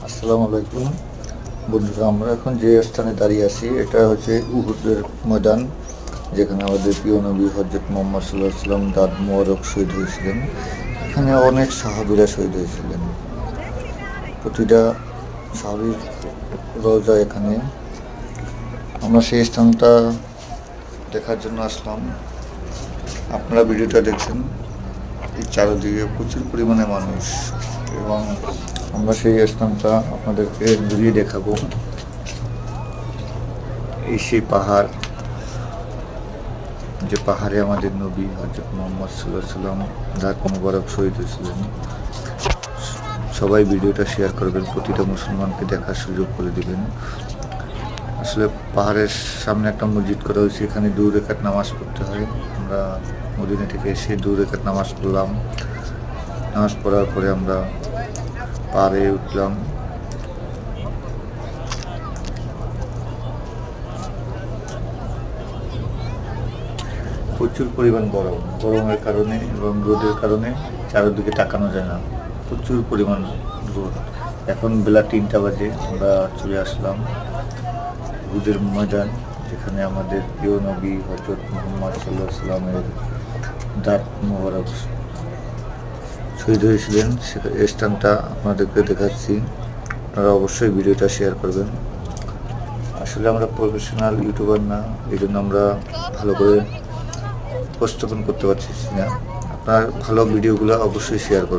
আসসালামু আলাইকুম বন্ধুরা, আমরা এখন যে স্থানে দাঁড়িয়ে আছি এটা হচ্ছে উহুদের ময়দান, যেখানে আমাদের প্রিয় নবী হযরত মুহাম্মদ সাল্লাল্লাহু আলাইহি ওয়াসাল্লাম দাঁত মোবারক শহীদ হয়েছিলেন। এখানে অনেক সাহাবীরা শহীদ হয়েছিলেন। প্রতিটা সাহাবীর রওজা এখানে। আমরা সেই স্থানটা দেখার জন্য আসলাম। আপনারা ভিডিওটা দেখছেন, এই চারিদিকে প্রচুর পরিমাণে মানুষ, এবং আমরা সেই স্থানটা আপনাদেরকে ঘুরিয়ে দেখাবো। এই সেই পাহাড়, যে পাহাড়ে আমাদের নবী হযরত মুহাম্মদ সাল্লাল্লাহু আলাইহি ওয়াসাল্লাম দাঁত মোবারক শহীদ হয়েছিলেন। সবাই ভিডিওটা শেয়ার করবেন, প্রতিটা মুসলমানকে দেখার সুযোগ করে দিবেন। আসলে পাহাড়ের সামনে একটা মসজিদ করা হয়েছে, এখানে 2 রাকাত নামাজ পড়তে হয়। আমরা মদিনা থেকে এসে 2 রাকাত নামাজ পড়লাম। নামাজ পড়ার পরে আমরা পাহাড়ে উঠলাম। প্রচুর পরিমাণ গরমের কারণে এবং রোদের কারণে চারিদিকে তাকানো যায় না, প্রচুর পরিমাণ রোদ। এখন বেলা 3টা বাজে, আমরা চলে আসলাম উহুদের ময়দান, যেখানে আমাদের প্রিয় নবী হযরত মুহাম্মদ সাল্লাল্লাহু আলাইহি ওয়াসাল্লামের দাঁত মোবারক শহীদ হয়েছিলেন। এই স্থানটা আপনাদেরকে দেখাচ্ছি, আপনারা অবশ্যই ভিডিওটা শেয়ার করবেন। আসলে আমরা প্রফেশনাল ইউটিউবার না, এই জন্য আমরা ভালো করে উপস্থাপন করতে পারছি না। আপনার ভালো ভিডিওগুলো অবশ্যই শেয়ার করুন।